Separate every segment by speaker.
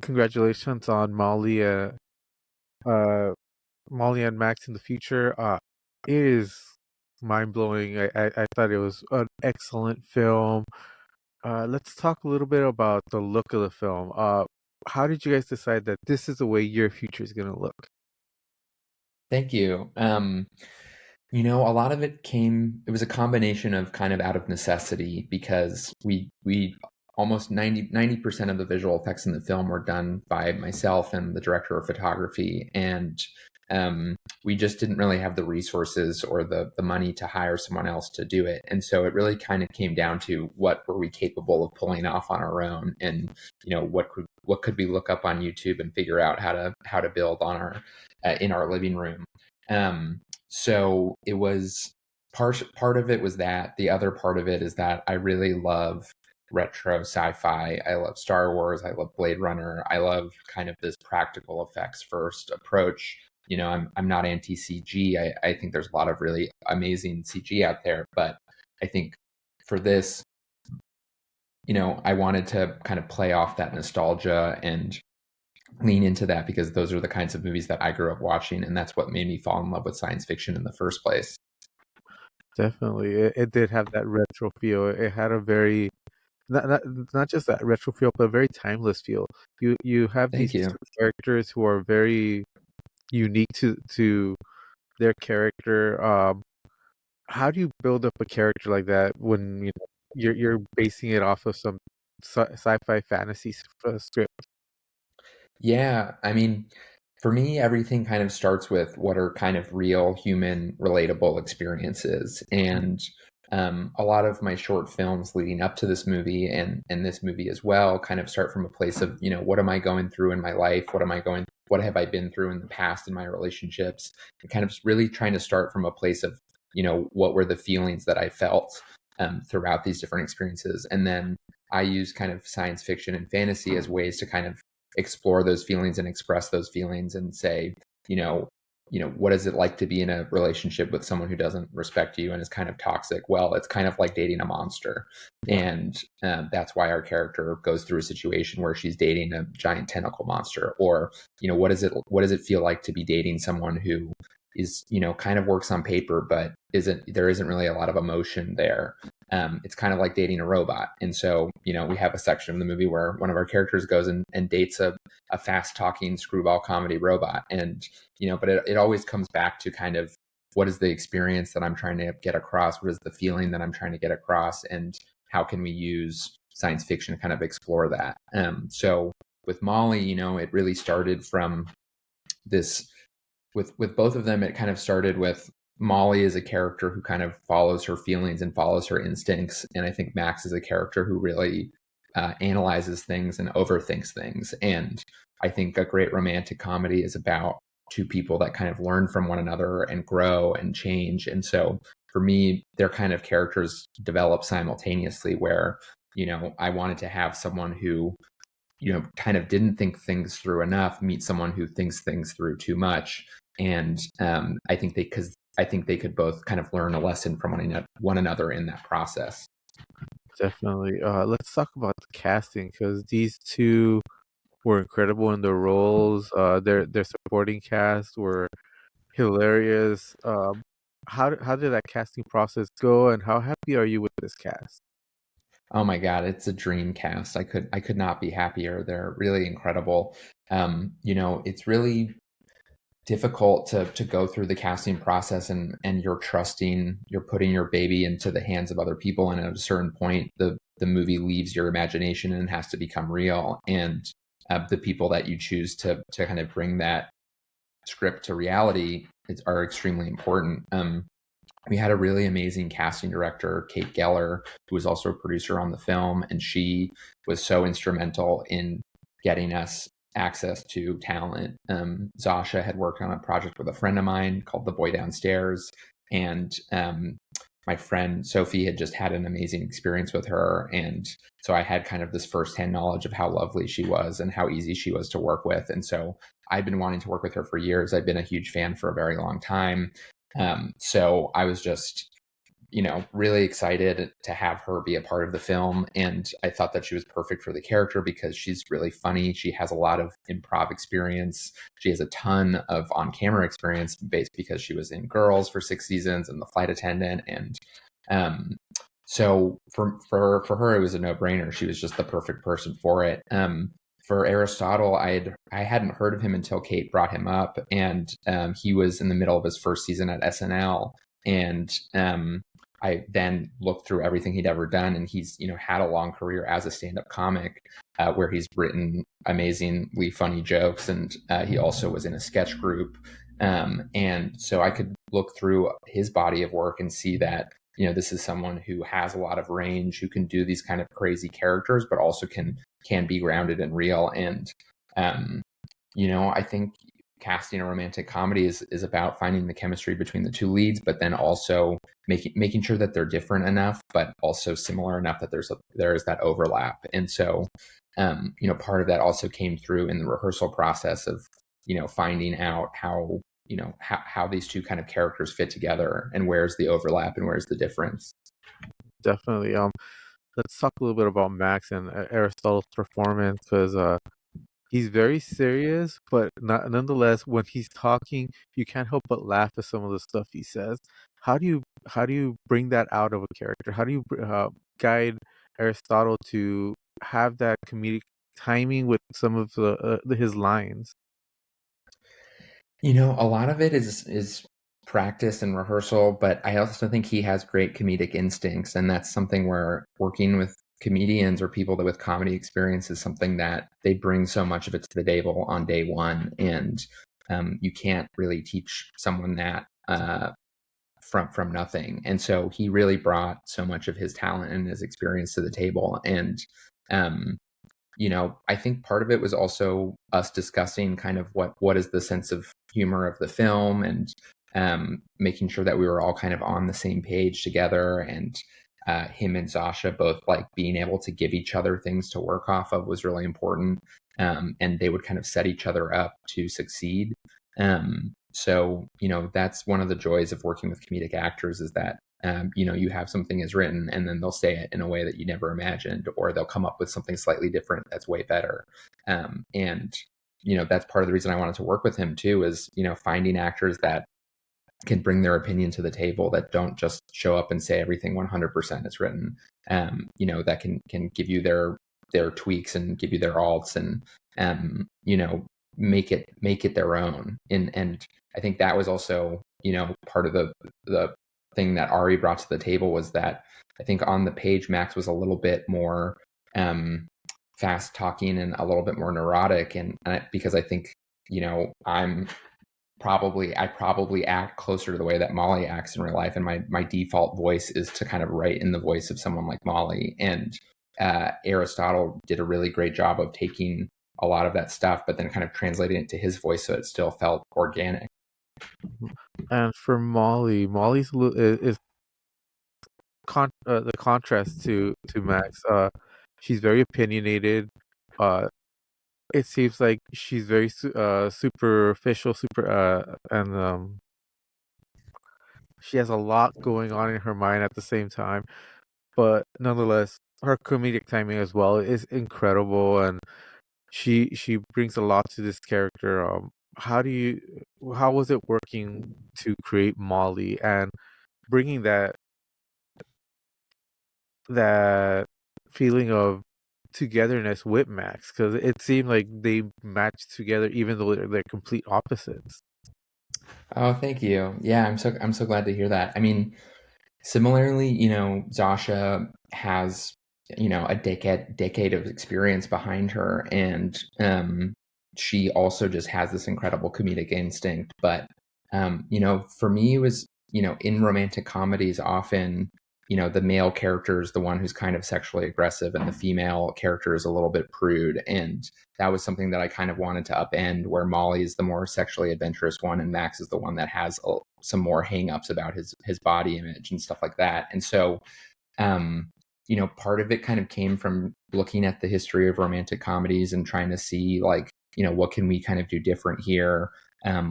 Speaker 1: Congratulations on uh, Molly and Max in the future. It is mind blowing. I thought it was an excellent film. Let's talk a little bit about the look of the film. How did you guys decide that this is the way your future is gonna look?
Speaker 2: Thank you. A lot of it was a combination of kind of out of necessity because we almost 90% of the visual effects in the film were done by myself and the director of photography. And we just didn't really have the resources or the money to hire someone else to do it. And so it really kind of came down to what were we capable of pulling off on our own, and what could we look up on YouTube and figure out how to build on our in our living room. So it was part of it was that. The other part of it is that I really love retro sci-fi. I love Star Wars. I love Blade Runner. I love kind of this practical effects first approach. I'm not anti CG. I think there's a lot of really amazing CG out there, but I think for this, I wanted to kind of play off that nostalgia and lean into that because those are the kinds of movies that I grew up watching, and that's what made me fall in love with science fiction in the first place.
Speaker 1: Definitely, it did have that retro feel. It had a very not not not just that retro feel, but a very timeless feel. You have these
Speaker 2: Thank you.
Speaker 1: two characters who are very unique to their character. How do you build up a character like that when you're basing it off of some sci-fi fantasy script?
Speaker 2: Yeah, I mean, for me, everything kind of starts with what are kind of real, human, relatable experiences. And a lot of my short films leading up to this movie and this movie as well kind of start from a place of, what am I going through in my life? What have I been through in the past in my relationships? And kind of really trying to start from a place of, what were the feelings that I felt throughout these different experiences. And then I use kind of science fiction and fantasy as ways to kind of explore those feelings and express those feelings and say, you know, what is it like to be in a relationship with someone who doesn't respect you and is kind of toxic? Well, it's kind of like dating a monster.
Speaker 1: Yeah,
Speaker 2: And that's why our character goes through a situation where she's dating a giant tentacle monster. Or, what does it feel like to be dating someone who is, kind of works on paper, but there isn't really a lot of emotion there. It's kind of like dating a robot. And so, we have a section of the movie where one of our characters goes and dates a fast talking screwball comedy robot. And, but it always comes back to kind of what is the experience that I'm trying to get across? What is the feeling that I'm trying to get across? And how can we use science fiction to kind of explore that? So with Molly, it really started from this with both of them. It kind of started with Molly is a character who kind of follows her feelings and follows her instincts, and I think Max is a character who really analyzes things and overthinks things. And I think a great romantic comedy is about two people that kind of learn from one another and grow and change. And so for me, their kind of characters develop simultaneously. Where I wanted to have someone who kind of didn't think things through enough, meet someone who thinks things through too much. And I think they could both kind of learn a lesson from one another in that process.
Speaker 1: definitely. Let's talk about the casting because these two were incredible in their roles. Their supporting cast were hilarious. How did that casting process go, and how happy are you with this cast?
Speaker 2: Oh my God, it's a dream cast. I could not be happier. They're really incredible. It's really difficult to go through the casting process, and you're putting your baby into the hands of other people, and at a certain point the movie leaves your imagination and has to become real. And the people that you choose to kind of bring that script to reality are extremely important. We had a really amazing casting director, Kate Geller, who was also a producer on the film, and she was so instrumental in getting us access to talent. Zasha had worked on a project with a friend of mine called The Boy Downstairs, and my friend Sophie had just had an amazing experience with her. And so I had kind of this firsthand knowledge of how lovely she was and how easy she was to work with. And so I've been wanting to work with her for years. I've been a huge fan for a very long time. So I was just really excited to have her be a part of the film. And I thought that she was perfect for the character because she's really funny. She has a lot of improv experience. She has a ton of on-camera experience based because she was in Girls for 6 seasons and The Flight Attendant. And so for her, it was a no-brainer. She was just the perfect person for it. For Aristotle, I hadn't heard of him until Kate brought him up, and he was in the middle of his first season at SNL, and I then looked through everything he'd ever done, and he's had a long career as a stand-up comic, where he's written amazingly funny jokes, and he also was in a sketch group, and so I could look through his body of work and see that this is someone who has a lot of range, who can do these kind of crazy characters, but also can be grounded and real. And I think casting a romantic comedy is about finding the chemistry between the two leads, but then also making sure that they're different enough, but also similar enough that there is that overlap. And so, part of that also came through in the rehearsal process of, finding out how these two kind of characters fit together and where's the overlap and where's the difference.
Speaker 1: Definitely. Let's talk a little bit about Max and Aristotle's performance, because he's very serious, but nonetheless, when he's talking, you can't help but laugh at some of the stuff he says. How do you bring that out of a character? How do you guide Aristotle to have that comedic timing with some of his lines?
Speaker 2: A lot of it is practice and rehearsal, but I also think he has great comedic instincts, and that's something where working with comedians or people that with comedy experience is something that they bring so much of it to the table on day one, and you can't really teach someone that from nothing. And so he really brought so much of his talent and his experience to the table, and um, I think part of it was also us discussing kind of what is the sense of humor of the film, and making sure that we were all kind of on the same page together. And him and Sasha both like being able to give each other things to work off of was really important. And they would kind of set each other up to succeed. So, that's one of the joys of working with comedic actors is that you have something is written and then they'll say it in a way that you never imagined, or they'll come up with something slightly different that's way better. And that's part of the reason I wanted to work with him too, is finding actors that can bring their opinion to the table, that don't just show up and say everything 100% is written. That can give you their tweaks and give you their alts, and make it their own. And I think that was also part of the thing that Ari brought to the table, was that I think on the page Max was a little bit more fast talking and a little bit more neurotic, and because I think I probably act closer to the way that Molly acts in real life, and my default voice is to kind of write in the voice of someone like Molly. And Aristotle did a really great job of taking a lot of that stuff, but then kind of translating it to his voice so it still felt organic.
Speaker 1: And for Molly's is the contrast to Max. She's very opinionated. Uh, it seems like she's very superficial, and she has a lot going on in her mind at the same time. But nonetheless, her comedic timing as well is incredible, and she brings a lot to this character. How was it working to create Molly and bringing that feeling of togetherness with Max? Because it seemed like they matched together even though they're complete opposites.
Speaker 2: Oh, thank you. Yeah, I'm so glad to hear that. I mean, similarly, Zasha has, a decade of experience behind her, and she also just has this incredible comedic instinct. But for me, it was, in romantic comedies, often, the male character is the one who's kind of sexually aggressive, and the female character is a little bit prude. And that was something that I kind of wanted to upend, where Molly is the more sexually adventurous one, and Max is the one that has some more hangups about his body image and stuff like that. And so, part of it kind of came from looking at the history of romantic comedies and trying to see, like, what can we kind of do different here.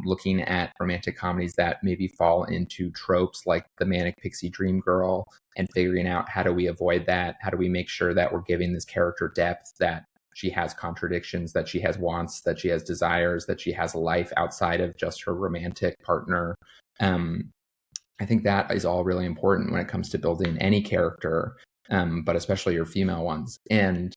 Speaker 2: looking at romantic comedies that maybe fall into tropes like the manic pixie dream girl, and figuring out how do we avoid that? How do we make sure that we're giving this character depth, that she has contradictions, that she has wants, that she has desires, that she has a life outside of just her romantic partner. I think that is all really important when it comes to building any character, but especially your female ones. And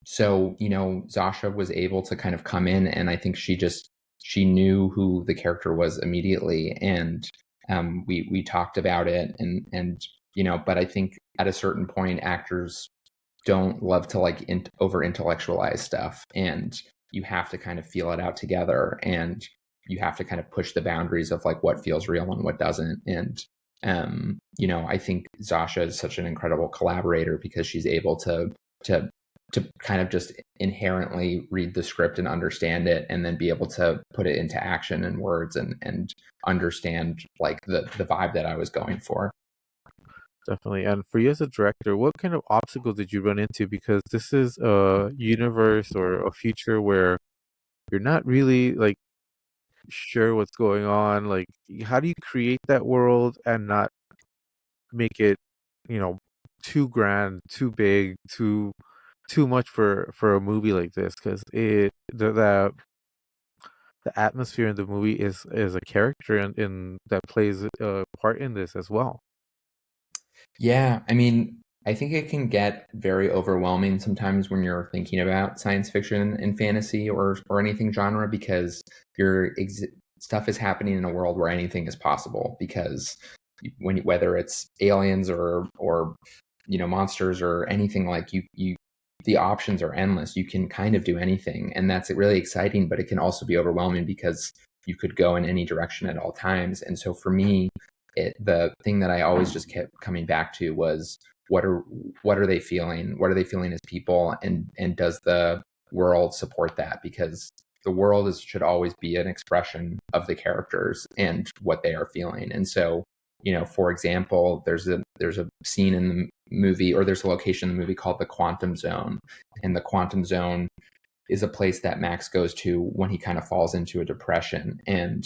Speaker 2: so, Zasha was able to kind of come in, and I think she knew who the character was immediately, and we talked about it, and but I think at a certain point, actors don't love to like over intellectualize stuff, and you have to kind of feel it out together, and you have to kind of push the boundaries of like what feels real and what doesn't. And I think Zasha is such an incredible collaborator because she's able to kind of just inherently read the script and understand it, and then be able to put it into action and words, and understand like the vibe that I was going for.
Speaker 1: Definitely. And for you as a director, what kind of obstacles did you run into? Because this is a universe or a future where you're not really like sure what's going on. Like, how do you create that world and not make it, you know, too grand, too big, too much for a movie like this? Because the atmosphere in the movie is a character in that plays a part in this as well.
Speaker 2: Yeah, I mean, I think it can get very overwhelming sometimes when you're thinking about science fiction and fantasy, or anything genre, because stuff is happening in a world where anything is possible. Because whether it's aliens or monsters or anything, like you the options are endless. You can kind of do anything, and that's really exciting. But it can also be overwhelming because you could go in any direction at all times. And so for me, the thing that I always just kept coming back to was what are they feeling? What are they feeling as people? And does the world support that? Because the world should always be an expression of the characters and what they are feeling. And so, for example, there's a scene in the movie, or there's a location in the movie called the Quantum Zone. And the Quantum Zone is a place that Max goes to when he kind of falls into a depression. And,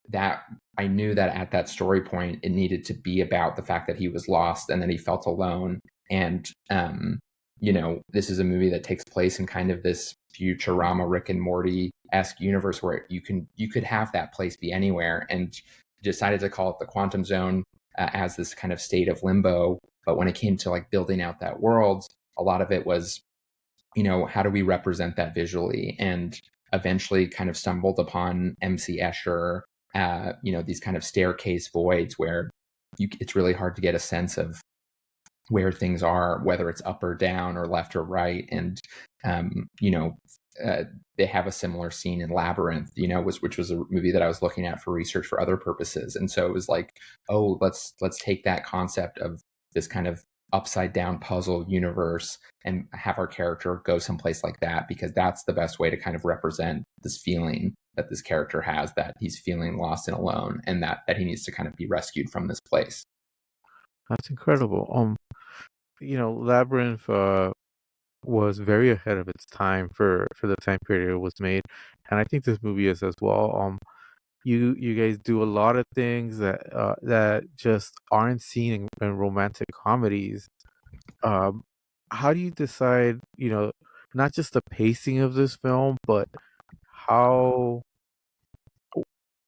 Speaker 2: that I knew that at that story point, it needed to be about the fact that he was lost and that he felt alone. And, this is a movie that takes place in kind of this Futurama, Rick and Morty-esque universe where you could have that place be anywhere, and decided to call it the Quantum Zone as this kind of state of limbo. But when it came to like building out that world, a lot of it was, how do we represent that visually? And eventually kind of stumbled upon MC Escher, these kind of staircase voids where it's really hard to get a sense of where things are, whether it's up or down or left or right. And, they have a similar scene in Labyrinth, which was a movie that I was looking at for research for other purposes. And so it was like, oh, let's take that concept of this kind of upside down puzzle universe and have our character go someplace like that, because that's the best way to kind of represent this feeling that this character has, that he's feeling lost and alone, and that he needs to kind of be rescued from this place.
Speaker 1: That's incredible. Labyrinth was very ahead of its time for the time period it was made, and I think this movie is as well. You guys do a lot of things that just aren't seen in romantic comedies. How do you decide, not just the pacing of this film, but how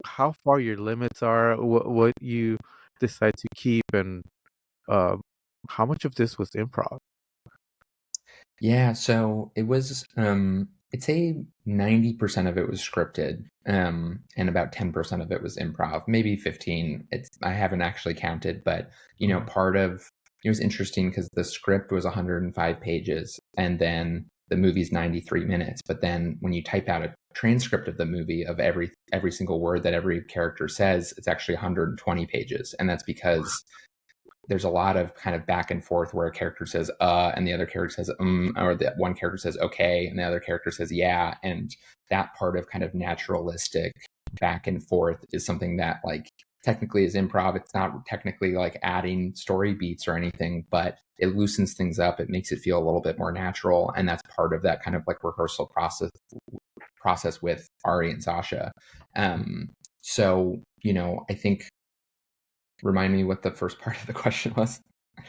Speaker 1: how far your limits are, what you decide to keep, and um, how much of this was improv?
Speaker 2: Yeah, so it was, I'd say 90% of it was scripted, and about 10% of it was improv, maybe 15. I haven't actually counted, but
Speaker 1: Mhm.
Speaker 2: part of it was interesting because the script was 105 pages, and then the movie's 93 minutes. But then when you type out a transcript of the movie of every single word that every character says, it's actually 120 pages. And that's because there's a lot of kind of back and forth where a character says and the other character says or the one character says okay and the other character says yeah. And that part of kind of naturalistic back and forth is something that like technically is improv. It's not technically like adding story beats or anything, but it loosens things up. It makes it feel a little bit more natural, and that's part of that kind of like rehearsal process with Ari and Sasha. So, I think, remind me what the first part of the question was.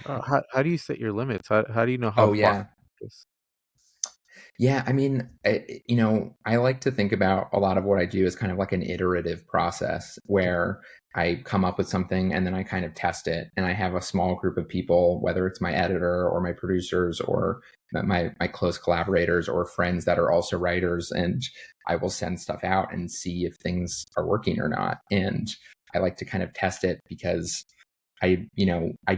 Speaker 1: How do you set your limits? How do you know how
Speaker 2: Oh,
Speaker 1: far
Speaker 2: yeah.
Speaker 1: this?
Speaker 2: Yeah, I mean, I like to think about a lot of what I do as kind of like an iterative process where I come up with something and then I kind of test it. And I have a small group of people, whether it's my editor or my producers or my close collaborators or friends that are also writers, and I will send stuff out and see if things are working or not. And I like to kind of test it because I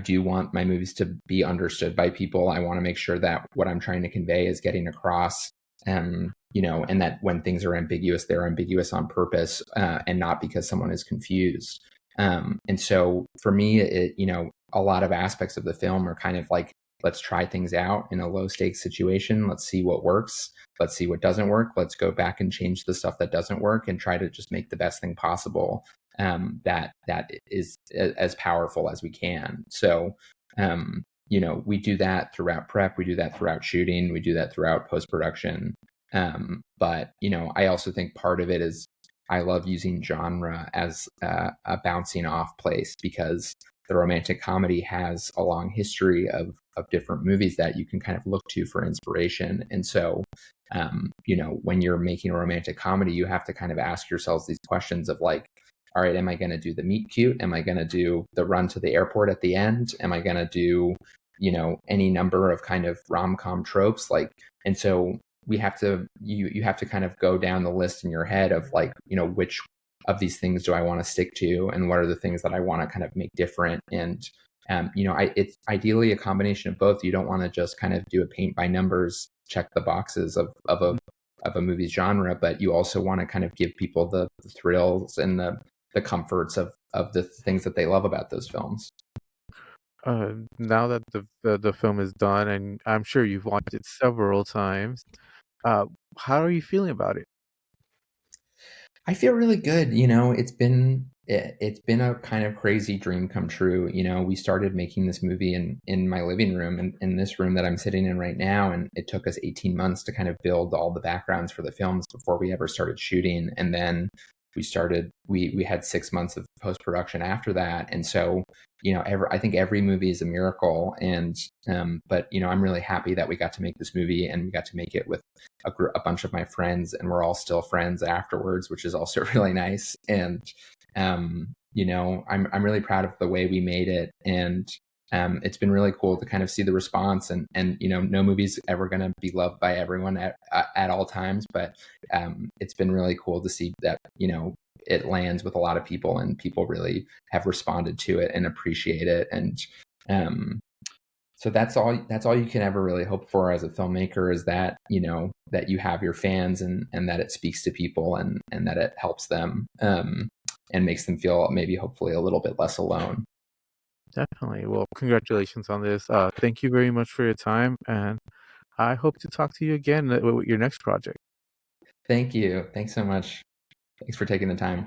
Speaker 2: do want my movies to be understood by people. I want to make sure that what I'm trying to convey is getting across. And that when things are ambiguous, they're ambiguous on purpose, and not because someone is confused. And so for me, a lot of aspects of the film are kind of like, let's try things out in a low stakes situation. Let's see what works. Let's see what doesn't work. Let's go back and change the stuff that doesn't work and try to just make the best thing possible, that is as powerful as we can. So, we do that throughout prep. We do that throughout shooting. We do that throughout post production. But I also think part of it is I love using genre as a bouncing off place, because the romantic comedy has a long history of different movies that you can kind of look to for inspiration. And so, when you're making a romantic comedy, you have to kind of ask yourselves these questions of like, all right, am I going to do the meet cute? Am I going to do the run to the airport at the end? Am I going to do, any number of kind of rom-com tropes? Like, and so we have to, you have to kind of go down the list in your head of like, which of these things do I want to stick to, and what are the things that I want to kind of make different. And, it's ideally a combination of both. You don't want to just kind of do a paint by numbers, check the boxes of a movie's genre, but you also want to kind of give people the thrills and the comforts of the things that they love about those films.
Speaker 1: Now that the film is done, and I'm sure you've watched it several times, uh, how are you feeling about it?
Speaker 2: I feel really good. It's been a kind of crazy dream come true. We started making this movie in my living room, and in this room that I'm sitting in right now, and it took us 18 months to kind of build all the backgrounds for the films before we ever started shooting. And then we had 6 months of post production after that. And so, I think every movie is a miracle. And but I'm really happy that we got to make this movie, and we got to make it with a bunch of my friends, and we're all still friends afterwards, which is also really nice. And I'm really proud of the way we made it. And it's been really cool to kind of see the response. And no movie's ever going to be loved by everyone at all times, but it's been really cool to see that it lands with a lot of people, and people really have responded to it and appreciate it. And so that's all you can ever really hope for as a filmmaker, is that that you have your fans, and that it speaks to people, and that it helps them, and makes them feel maybe hopefully a little bit less alone.
Speaker 1: Definitely. Well, congratulations on this. Thank you very much for your time, and I hope to talk to you again with your next project.
Speaker 2: Thank you. Thanks so much. Thanks for taking the time.